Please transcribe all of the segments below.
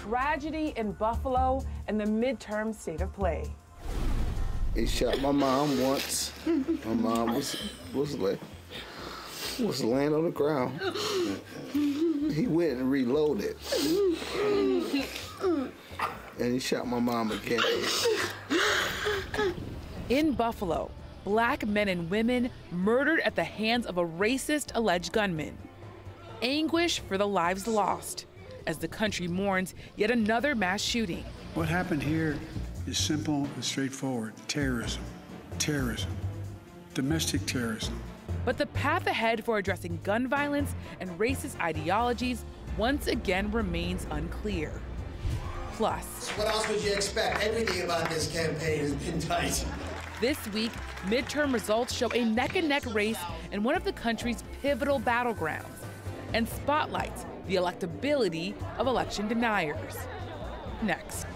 tragedy in Buffalo, and the midterm state of play. He shot my mom once. My mom was laying on the ground. He went and reloaded. And he shot my mom again. In Buffalo, Black men and women murdered at the hands of a racist alleged gunman. Anguish for the lives lost as the country mourns yet another mass shooting. What happened here is simple and straightforward. Terrorism. Terrorism. Domestic terrorism. But the path ahead for addressing gun violence and racist ideologies once again remains unclear. Plus, what else would you expect? Everything about this campaign has been tight. This week, midterm results show a neck-and-neck race in one of the country's pivotal battlegrounds and spotlights the electability of election deniers. Next.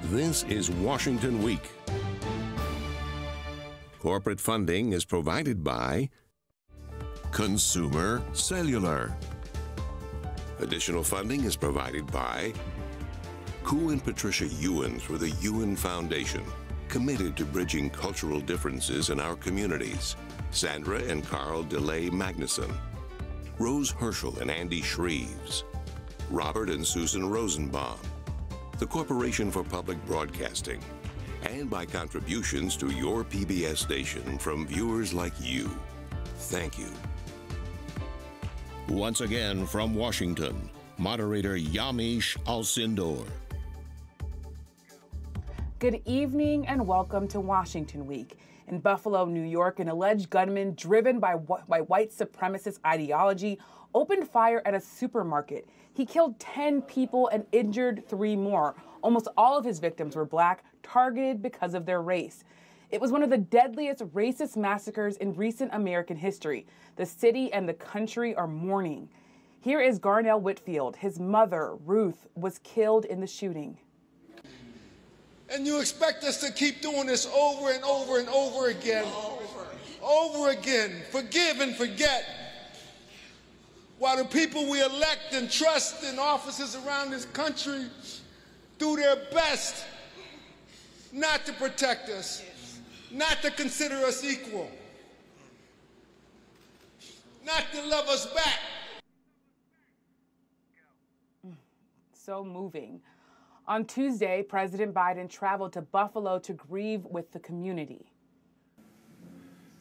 This is Washington Week. Corporate funding is provided by Consumer Cellular. Additional funding is provided by Ku and Patricia YUEN through the YUEN Foundation, committed to bridging cultural differences in our communities. SANDRA and Carl DELAY-MAGNUSON. Rose Herschel and Andy Shreves. Robert and Susan Rosenbaum. The Corporation for Public Broadcasting. And by contributions to your PBS station from viewers like you. Thank you. Once again from Washington, moderator Yamiche Alcindor. Good evening and welcome to Washington Week. In Buffalo, New York, an alleged gunman driven by white supremacist ideology opened fire at a supermarket. He killed 10 people and injured 3 more. Almost all of his victims were Black, targeted because of their race. It was one of the deadliest racist massacres in recent American history. The city and the country are mourning. Here is Garnell Whitfield. His mother, Ruth, was killed in the shooting. And you expect us to keep doing this over and over and over again. Over again. Forgive and forget. While the people we elect and trust in offices around this country do their best not to protect us, not to consider us equal, not to love us back. So moving. On Tuesday, President Biden traveled to Buffalo to grieve with the community.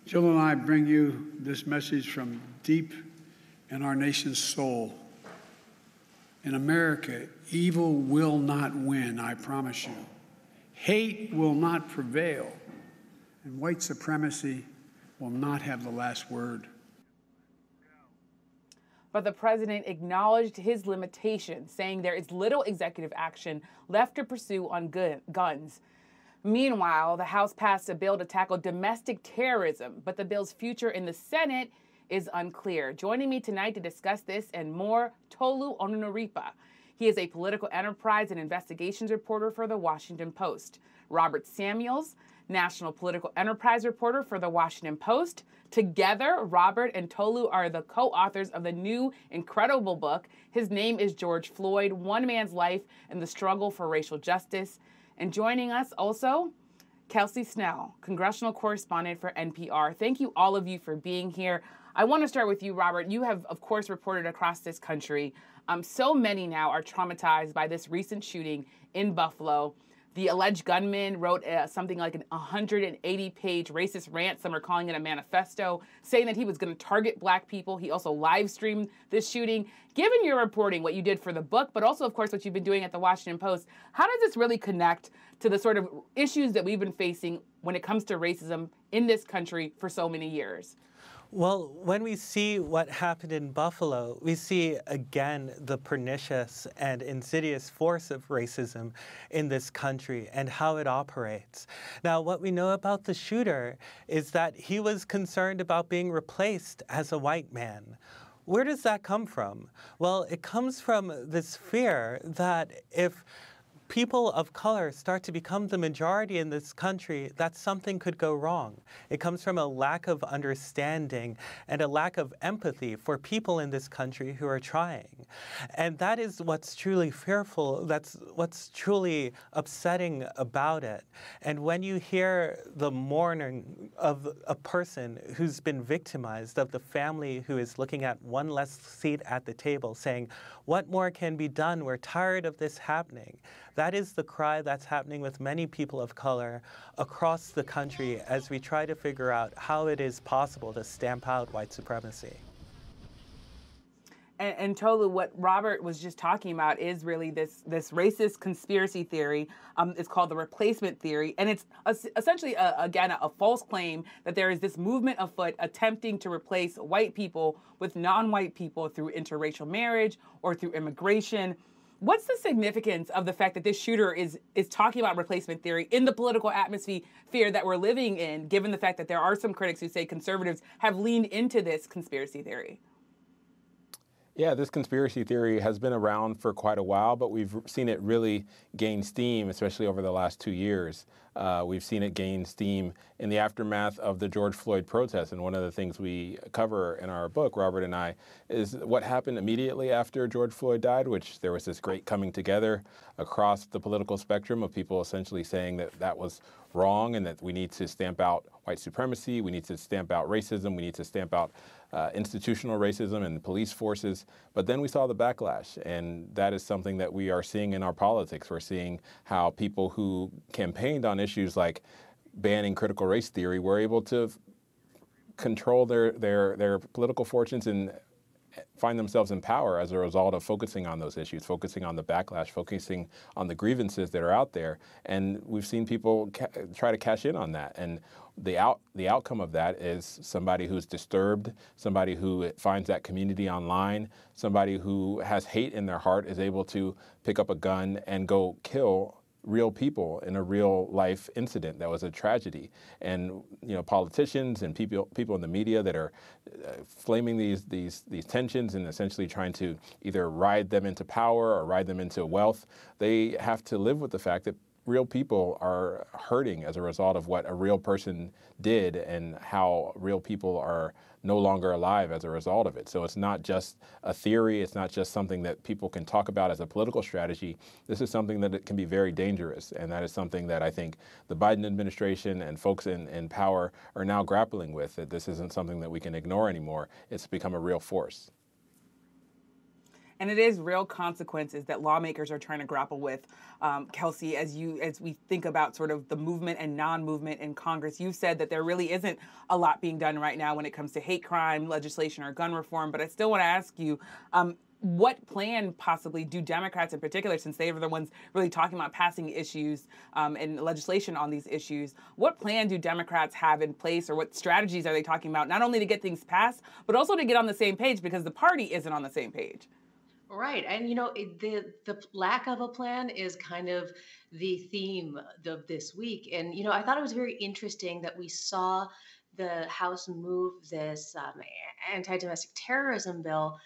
Jill and I bring you this message from deep in our nation's soul. In America, evil will not win, I promise you. Hate will not prevail, and white supremacy will not have the last word. But the president acknowledged his limitations, saying there is little executive action left to pursue on guns. Meanwhile, the House passed a bill to tackle domestic terrorism, but the bill's future in the Senate is unclear. Joining me tonight to discuss this and more, Toluse Olorunnipa. He is a political enterprise and investigations reporter for The Washington Post. Robert Samuels, national political enterprise reporter for The Washington Post. Together, Robert and Toluse are the co-authors of the new incredible book. His name is George Floyd, One Man's Life and the Struggle for Racial Justice. And joining us also, Kelsey Snell, congressional correspondent for NPR. Thank you, all of you, for being here. I want to start with you, Robert. You have, of course, reported across this country. So many now are traumatized by this recent shooting in Buffalo. The alleged gunman wrote something like an 180-page racist rant. Some are calling it a manifesto, saying that he was going to target Black people. He also live streamed this shooting. Given your reporting, what you did for the book, but also, of course, what you've been doing at the Washington Post, how does this really connect to the sort of issues that we've been facing when it comes to racism in this country for so many years? Well, when we see what happened in Buffalo, we see again the pernicious and insidious force of racism in this country and how it operates. Now, what we know about the shooter is that he was concerned about being replaced as a white man. Where does that come from? Well, it comes from this fear that if people of color start to become the majority in this country, that something could go wrong. It comes from a lack of understanding and a lack of empathy for people in this country who are trying. And that is what's truly fearful, that's what's truly upsetting about it. And when you hear the mourning of a person who's been victimized, of the family who is looking at one less seat at the table saying, what more can be done? We're tired of this happening. That is the cry that's happening with many people of color across the country as we try to figure out how it is possible to stamp out white supremacy. And Tolu, what Robert was just talking about is really this racist conspiracy theory. It's called the replacement theory. And it's essentially, again, a false claim that there is this movement afoot attempting to replace white people with non-white people through interracial marriage or through immigration. What's the significance of the fact that this shooter is talking about replacement theory in the political atmosphere that we're living in, given the fact that there are some critics who say conservatives have leaned into this conspiracy theory? Yeah, this conspiracy theory has been around for quite a while, but we've seen it really gain steam, especially over the last 2 years. We've seen it gain steam in the aftermath of the George Floyd protests. And one of the things we cover in our book, Robert and I, is what happened immediately after George Floyd died, which there was this great coming together across the political spectrum of people essentially saying that that was wrong and that we need to stamp out white supremacy, we need to stamp out racism, we need to stamp out institutional racism and police forces. But then we saw the backlash, and that is something that we are seeing in our politics. We're seeing how people who campaigned on issues like banning critical race theory were able to control their political fortunes and find themselves in power as a result of focusing on those issues, focusing on the backlash, focusing on the grievances that are out there. And we've seen people try to cash in on that. And the outcome of that is somebody who's disturbed, somebody who finds that community online, somebody who has hate in their heart is able to pick up a gun and go kill real people in a real life incident that was a tragedy. And politicians and people in the media that are flaming these tensions and essentially trying to either ride them into power or ride them into wealth, they have to live with the fact that real people are hurting as a result of what a real person did and how real people are no longer alive as a result of it. So it's not just a theory, it's not just something that people can talk about as a political strategy. This is something that it can be very dangerous, and that is something that I think the Biden administration and folks in power are now grappling with, that this isn't something that we can ignore anymore. It's become a real force. And it is real consequences that lawmakers are trying to grapple with. Kelsey, as we think about sort of the movement and non-movement in Congress, you've said that there really isn't a lot being done right now when it comes to hate crime legislation or gun reform. But I still want to ask you, what plan possibly do Democrats in particular, since they were the ones really talking about passing issues and legislation on these issues, what plan do Democrats have in place, or what strategies are they talking about, not only to get things passed, but also to get on the same page, because the party isn't on the same page? Right. And, the lack of a plan is kind of the theme of this week. And, I thought it was very interesting that we saw the House move this anti-domestic terrorism bill,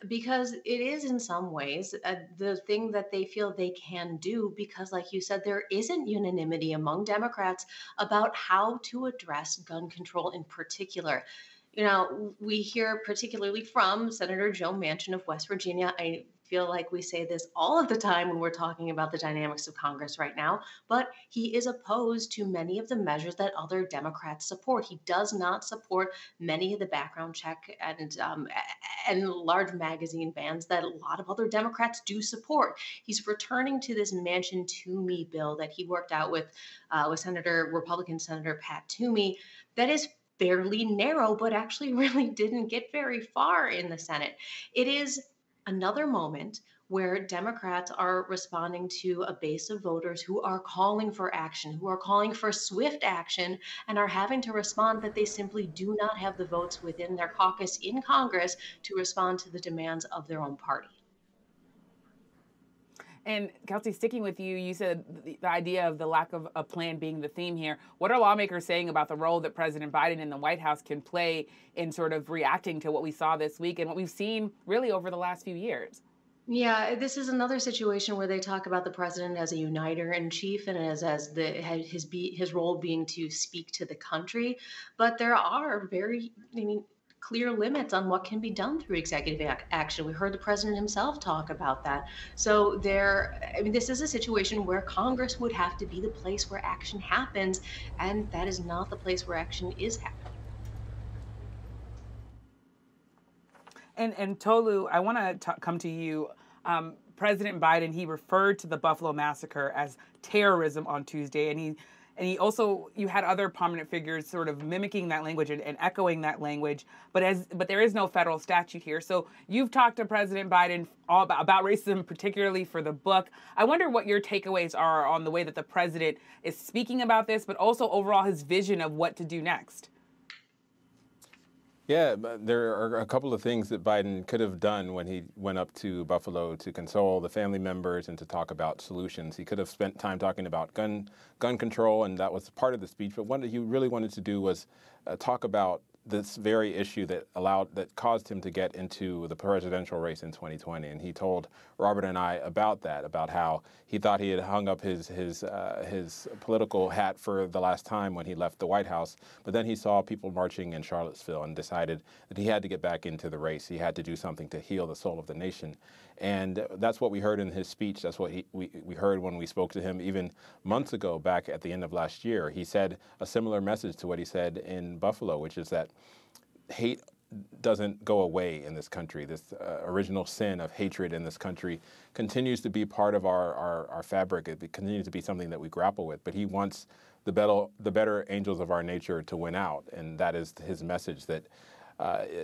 because it is in some ways the thing that they feel they can do, because like you said, there isn't unanimity among Democrats about how to address gun control in particular. We hear particularly from Senator Joe Manchin of West Virginia. I feel like we say this all of the time when we're talking about the dynamics of Congress right now, but he is opposed to many of the measures that other Democrats support. He does not support many of the background check and large magazine bans that a lot of other Democrats do support. He's returning to this Manchin Toomey bill that he worked out with Republican Senator Pat Toomey that is fairly narrow, but actually really didn't get very far in the Senate. It is another moment where Democrats are responding to a base of voters who are calling for action, who are calling for swift action, and are having to respond that they simply do not have the votes within their caucus in Congress to respond to the demands of their own party. And Kelsey, sticking with you, you said the idea of the lack of a plan being the theme here. What are lawmakers saying about the role that President Biden and the White House can play in sort of reacting to what we saw this week and what we've seen really over the last few years? Yeah, this is another situation where they talk about the president as a uniter in chief and his role being to speak to the country, but there are clear limits on what can be done through executive action. We heard the president himself talk about that. So this is a situation where Congress would have to be the place where action happens, and that is not the place where action is happening. And Tolu, I want to come to you. President Biden, he referred to the Buffalo massacre as terrorism on Tuesday, and he also, you had other prominent figures sort of mimicking that language and echoing that language, but there is no federal statute here. So you've talked to President Biden all about racism, particularly for the book. I wonder what your takeaways are on the way that the president is speaking about this, but also overall his vision of what to do next. Yeah, but there are a couple of things that Biden could have done when he went up to Buffalo to console the family members and to talk about solutions. He could have spent time talking about gun control, and that was part of the speech. But what he really wanted to do was talk about this very issue that caused him to get into the presidential race in 2020. And he told Robert and I about that, about how he thought he had hung up his political hat for the last time when he left the White House. But then he saw people marching in Charlottesville and decided that he had to get back into the race. He had to do something to heal the soul of the nation. And that's what we heard in his speech. That's what we heard when we spoke to him even months ago, back at the end of last year. He said a similar message to what he said in Buffalo, which is that hate doesn't go away in this country. This original sin of hatred in this country continues to be part of our fabric. It continues to be something that we grapple with. But he wants the better angels of our nature to win out. And that is his message, that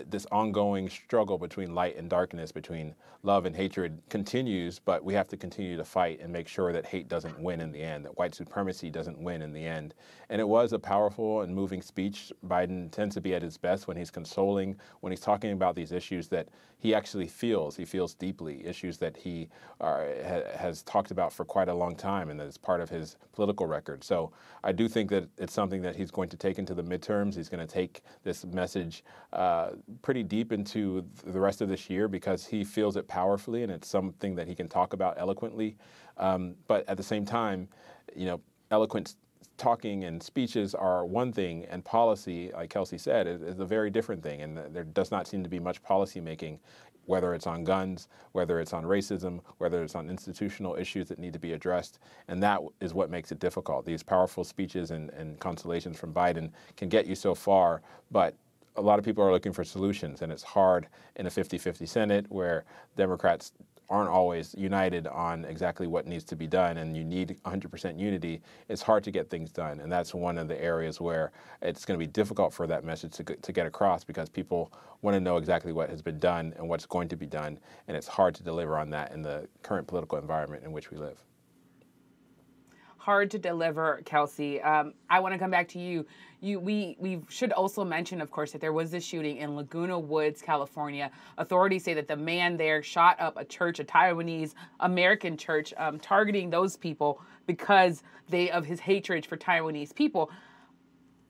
this ongoing struggle between light and darkness, between love and hatred continues, but we have to continue to fight and make sure that hate doesn't win in the end, that white supremacy doesn't win in the end. And it was a powerful and moving speech. Biden tends to be at his best when he's consoling, when he's talking about these issues that he actually feels. He feels deeply, issues that he has talked about for quite a long time and that is part of his political record. So I do think that it's something that he's going to take into the midterms. He's going to take this message pretty deep into the rest of this year because he feels it powerfully and it's something that he can talk about eloquently. But at the same time, eloquent talking and speeches are one thing, and policy, like Kelsey said, is a very different thing. And there does not seem to be much policy making, whether it's on guns, whether it's on racism, whether it's on institutional issues that need to be addressed. And that is what makes it difficult. These powerful speeches and consolations from Biden can get you so far, but a lot of people are looking for solutions, and it's hard in a 50-50 Senate where Democrats aren't always united on exactly what needs to be done, and you need 100% unity. It's hard to get things done, and that's one of the areas where it's going to be difficult for that message to get across because people want to know exactly what has been done and what's going to be done, and it's hard to deliver on that in the current political environment in which we live. Hard to deliver, Kelsey. I want to come back to you. We should also mention, of course, that there was this shooting in Laguna Woods, California. Authorities say that the man there shot up a church, a Taiwanese American church, targeting those people because of his hatred for Taiwanese people.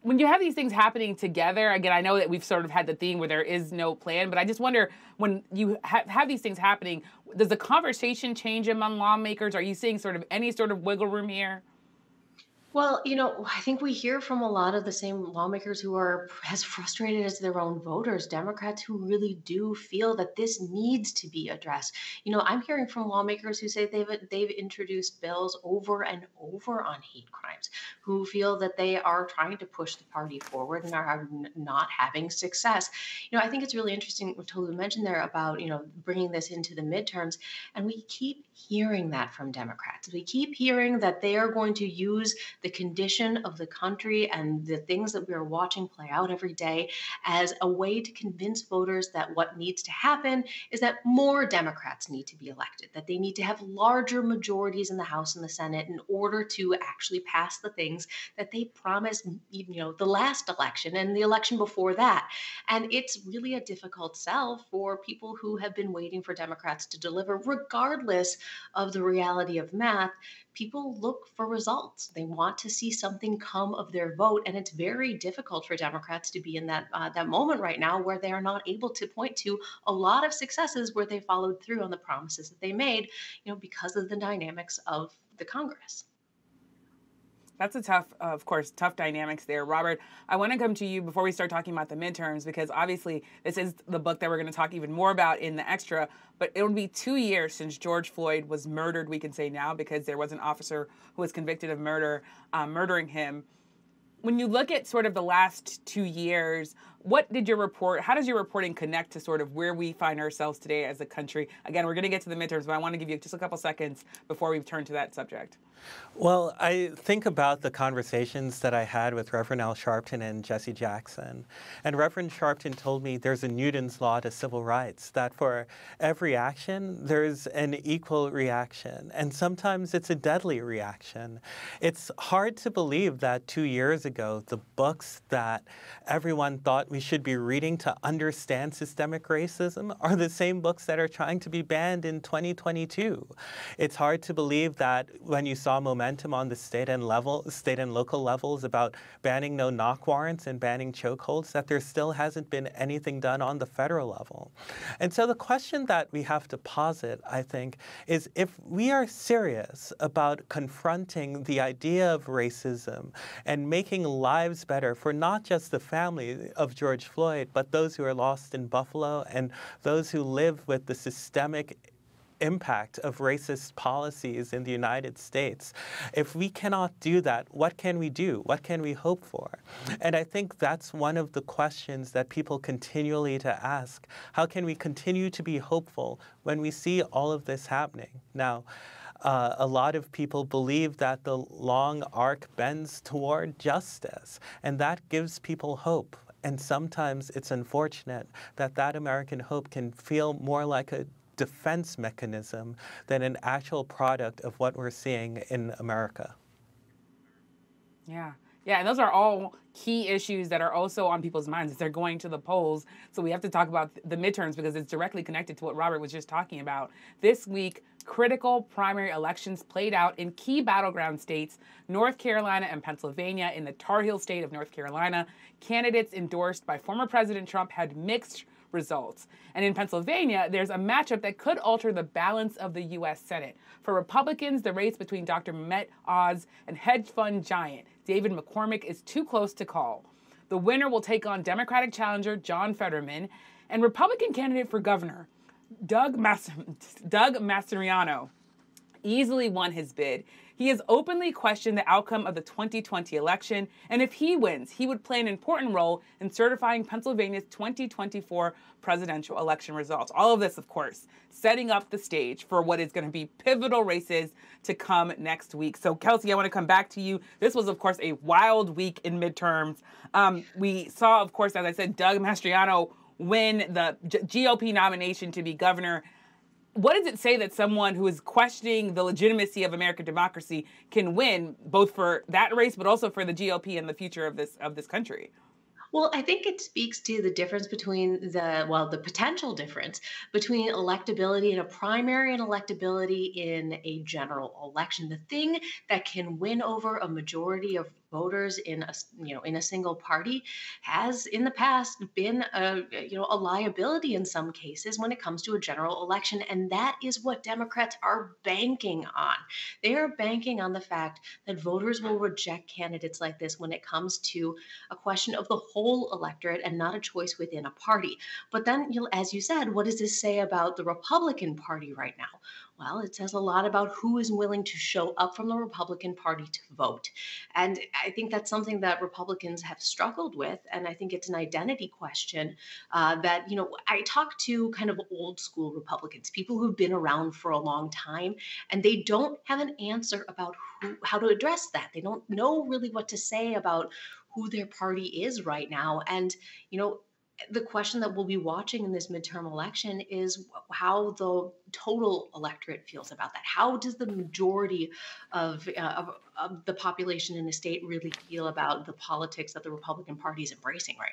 When you have these things happening together, again, I know that we've sort of had the theme where there is no plan, but I just wonder, when you have these things happening, does the conversation change among lawmakers? Are you seeing any sort of wiggle room here? Well, I think we hear from a lot of the same lawmakers who are as frustrated as their own voters, Democrats who really do feel that this needs to be addressed. I'm hearing from lawmakers who say they've introduced bills over and over on hate crimes, who feel that they are trying to push the party forward and are not having success. I think it's really interesting what Tolu mentioned there about, bringing this into the midterms. And we keep hearing that from Democrats. We keep hearing that they are going to use the condition of the country and the things that we are watching play out every day as a way to convince voters that what needs to happen is that more Democrats need to be elected, that they need to have larger majorities in the House and the Senate in order to actually pass the things that they promised, the last election and the election before that. And it's really a difficult sell for people who have been waiting for Democrats to deliver, regardless of the reality of math. People look for results. They want want to see something come of their vote. And it's very difficult for Democrats to be in that moment right now where they are not able to point to a lot of successes where they followed through on the promises that they made, because of the dynamics of the Congress. That's a tough, of course, tough dynamics there. Robert, I want to come to you before we start talking about the midterms, because obviously this is the book that we're going to talk even more about in the extra, but it will be 2 years since George Floyd was murdered, we can say now, because there was an officer who was convicted of murdering him. When you look at sort of the last 2 years, how does your reporting connect to sort of where we find ourselves today as a country? Again, we're going to get to the midterms, but I want to give you just a couple seconds before we turn to that subject. Well, I think about the conversations that I had with Reverend Al Sharpton and Jesse Jackson. And Reverend Sharpton told me there's a Newton's law to civil rights, that for every action, there's an equal reaction. And sometimes it's a deadly reaction. It's hard to believe that 2 years ago, the books that everyone thought we should be reading to understand systemic racism are the same books that are trying to be banned in 2022. It's hard to believe that when you saw momentum on the state and local levels about banning no-knock warrants and banning chokeholds, that there still hasn't been anything done on the federal level. And so the question that we have to posit, I think, is if we are serious about confronting the idea of racism and making lives better for not just the family of George Floyd, but those who are lost in Buffalo and those who live with the systemic impact of racist policies in the United States. If we cannot do that, what can we do? What can we hope for? And I think that's one of the questions that people continually to ask. How can we continue to be hopeful when we see all of this happening? Now, a lot of people believe that the long arc bends toward justice, and that gives people hope. And sometimes it's unfortunate that that American hope can feel more like a defense mechanism than an actual product of what we're seeing in America. Yeah. Yeah, and those are all key issues that are also on people's minds as they're going to the polls. So we have to talk about the midterms because it's directly connected to what Robert was just talking about. This week, critical primary elections played out in key battleground states, North Carolina and Pennsylvania. In the Tar Heel state of North Carolina, candidates endorsed by former President Trump had mixed results. And in Pennsylvania, there's a matchup that could alter the balance of the U.S. Senate. For Republicans, the race between Dr. Mehmet Oz and hedge fund giant David McCormick is too close to call. The winner will take on Democratic challenger John Fetterman, and Republican candidate for governor Doug Mastriano easily won his bid. He has openly questioned the outcome of the 2020 election, and if he wins, he would play an important role in certifying Pennsylvania's 2024 presidential election results. All of this, of course, setting up the stage for what is going to be pivotal races to come next week. So, Kelsey, I want to come back to you. This was, of course, a wild week in midterms. We saw, of course, as I said, Doug Mastriano win the GOP nomination to be governor. What does it say that someone who is questioning the legitimacy of American democracy can win, both for that race, but also for the GOP and the future of this country? Well, I think it speaks to the difference between the potential difference between electability in a primary and electability in a general election. The thing that can win over a majority of voters in a single party has in the past been a liability in some cases when it comes to a general election, and that is what Democrats are banking on. They are banking on the fact that voters will reject candidates like this when it comes to a question of the whole electorate and not a choice within a party. But then, as you said, what does this say about the Republican Party right now? Well, it says a lot about who is willing to show up from the Republican Party to vote. And I think that's something that Republicans have struggled with. And I think it's an identity question that, I talk to kind of old school Republicans, people who've been around for a long time, and they don't have an answer about how to address that. They don't know really what to say about who their party is right now. And, the question that we'll be watching in this midterm election is how the total electorate feels about that. How does the majority of the population in a state really feel about the politics that the Republican Party is embracing right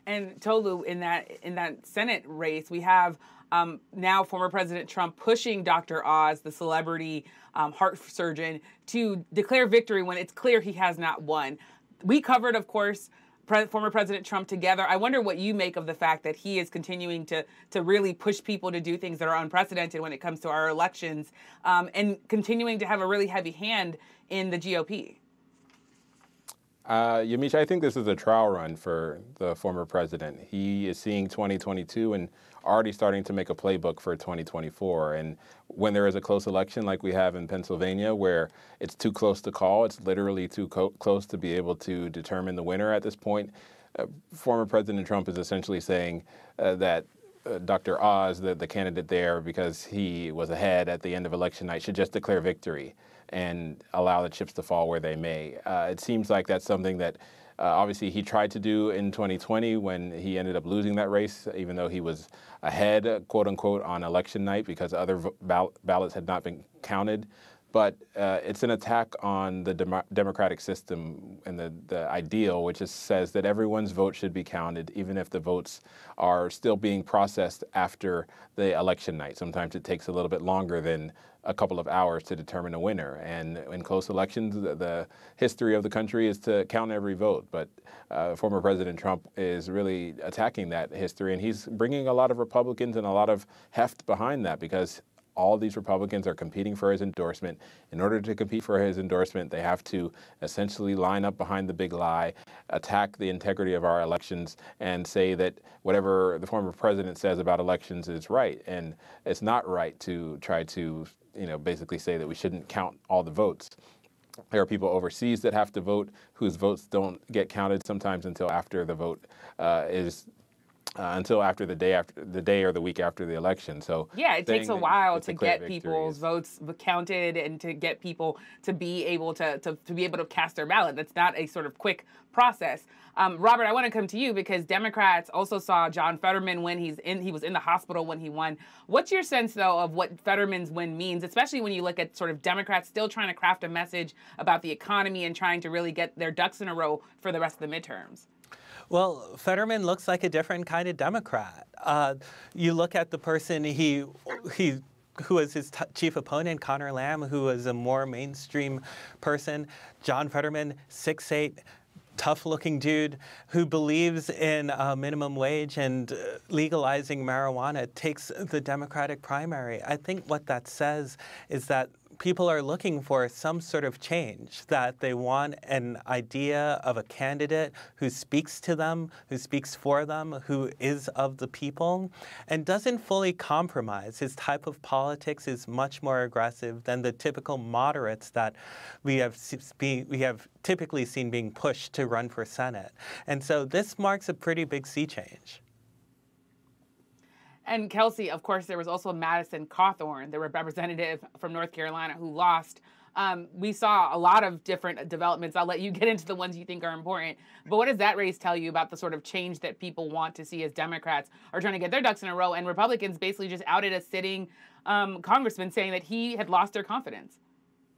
now? And Tolu, in that Senate race, we have now former President Trump pushing Dr. Oz, the celebrity heart surgeon, to declare victory when it's clear he has not won. We covered, of course, former President Trump together. I wonder what you make of the fact that he is continuing to really push people to do things that are unprecedented when it comes to our elections, and continuing to have a really heavy hand in the GOP. Yamiche, I think this is a trial run for the former president. He is seeing 2022 and already starting to make a playbook for 2024. And when there is a close election like we have in Pennsylvania, where it's too close to call, it's literally too close to be able to determine the winner at this point, former President Trump is essentially saying that Dr. Oz, the candidate there, because he was ahead at the end of election night, should just declare victory and allow the chips to fall where they may. It seems like that's something that obviously he tried to do in 2020 when he ended up losing that race, even though he was ahead, quote unquote, on election night because other ballots had not been counted. But it's an attack on the democratic system and the ideal, which says that everyone's vote should be counted, even if the votes are still being processed after the election night. Sometimes it takes a little bit longer than a couple of hours to determine a winner. And in close elections, the history of the country is to count every vote. But former President Trump is really attacking that history, and he's bringing a lot of Republicans and a lot of heft behind that because all these Republicans are competing for his endorsement. In order to compete for his endorsement, they have to essentially line up behind the big lie, attack the integrity of our elections, and say that whatever the former president says about elections is right. And it's not right to try to, basically say that we shouldn't count all the votes. There are people overseas that have to vote whose votes don't get counted sometimes until after the vote until after the day or the week after the election. So yeah, it takes a while to get people's votes counted and to get people to be able to cast their ballot. That's not a sort of quick process. Robert, I want to come to you because Democrats also saw John Fetterman win. He was in the hospital when he won. What's your sense, though, of what Fetterman's win means, especially when you look at sort of Democrats still trying to craft a message about the economy and trying to really get their ducks in a row for the rest of the midterms? Well, Fetterman looks like a different kind of Democrat. You look at the person who was his chief opponent, Conor Lamb, who was a more mainstream person. John Fetterman, 6'8", tough-looking dude who believes in minimum wage and legalizing marijuana, takes the Democratic primary. I think what that says is that people are looking for some sort of change, that they want an idea of a candidate who speaks to them, who speaks for them, who is of the people, and doesn't fully compromise. His type of politics is much more aggressive than the typical moderates that we have typically seen being pushed to run for Senate. And so this marks a pretty big sea change. And Kelsey, of course, there was also Madison Cawthorn, the representative from North Carolina who lost. We saw a lot of different developments. I'll let you get into the ones you think are important. But what does that race tell you about the sort of change that people want to see as Democrats are trying to get their ducks in a row? And Republicans basically just outed a sitting congressman saying that he had lost their confidence.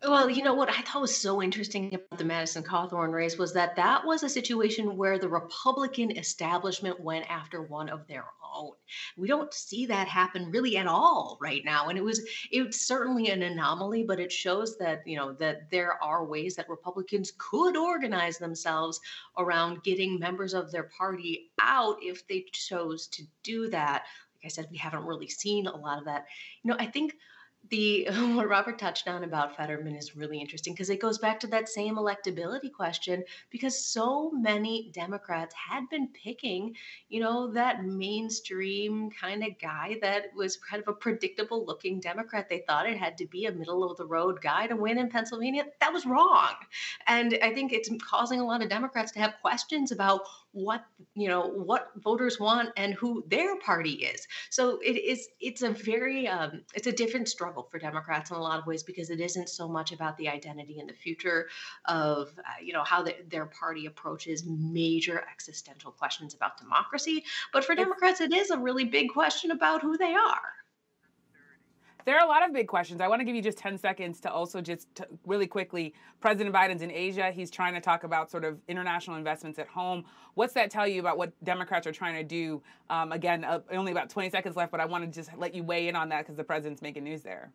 Well, you know what I thought was so interesting about the Madison Cawthorn race was that was a situation where the Republican establishment went after one of their own. We don't see that happen really at all right now. And it's certainly an anomaly, but it shows that, that there are ways that Republicans could organize themselves around getting members of their party out if they chose to do that. Like I said, we haven't really seen a lot of that. I think what Robert touched on about Fetterman is really interesting because it goes back to that same electability question, because so many Democrats had been picking, that mainstream kind of guy that was kind of a predictable looking Democrat. They thought it had to be a middle of the road guy to win in Pennsylvania. That was wrong. And I think it's causing a lot of Democrats to have questions about what voters want and who their party is. So it's a different struggle for Democrats in a lot of ways, because it isn't so much about the identity and the future of how their party approaches major existential questions about democracy, but for Democrats it is a really big question about who they are. There are a lot of big questions. I want to give you just 10 seconds to also really quickly, President Biden's in Asia. He's trying to talk about sort of international investments at home. What's that tell you about what Democrats are trying to do? Again, only about 20 seconds left, but I want to just let you weigh in on that because the president's making news there.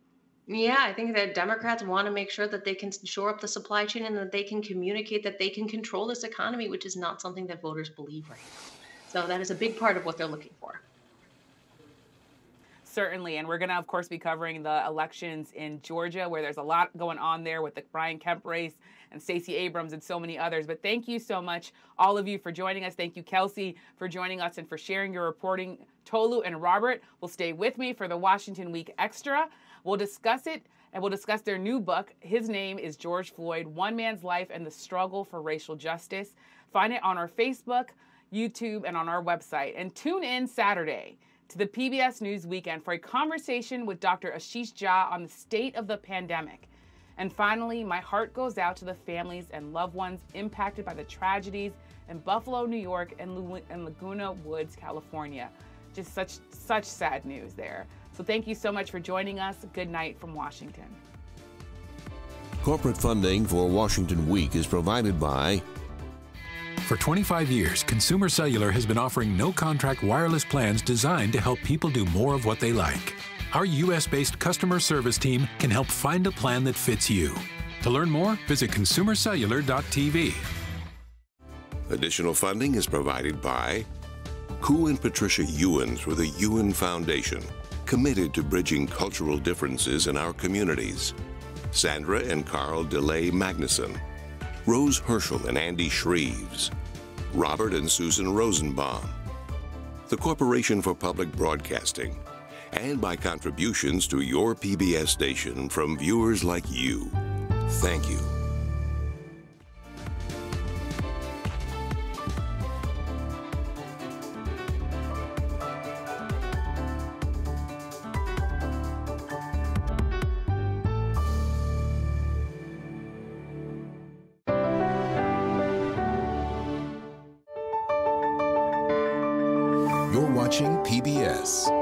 Yeah, I think that Democrats want to make sure that they can shore up the supply chain and that they can communicate that they can control this economy, which is not something that voters believe right now. So that is a big part of what they're looking for. Certainly, and we're going to, of course, be covering the elections in Georgia, where there's a lot going on there with the Brian Kemp race and Stacey Abrams and so many others. But thank you so much, all of you, for joining us. Thank you, Kelsey, for joining us and for sharing your reporting. Tolu and Robert will stay with me for the Washington Week Extra. We'll discuss it, and we'll discuss their new book. His name is George Floyd, One Man's Life and the Struggle for Racial Justice. Find it on our Facebook, YouTube, and on our website. And tune in Saturday to the PBS News Weekend for a conversation with Dr. Ashish Jha on the state of the pandemic. And finally, my heart goes out to the families and loved ones impacted by the tragedies in Buffalo, New York, and Laguna Woods, California. Just such sad news there. So thank you so much for joining us. Good night from Washington. Corporate funding for Washington Week is provided by... For 25 years, Consumer Cellular has been offering no-contract wireless plans designed to help people do more of what they like. Our U.S.-based customer service team can help find a plan that fits you. To learn more, visit consumercellular.tv. Additional funding is provided by Ku and Patricia YUEN through the YUEN Foundation, committed to bridging cultural differences in our communities. Sandra and Carl DELAY-MAGNUSON, Rose Herschel and Andy Shreves, Robert and Susan Rosenbaum, the Corporation for Public Broadcasting, and by contributions to your PBS station from viewers like you. Thank you. You're watching PBS.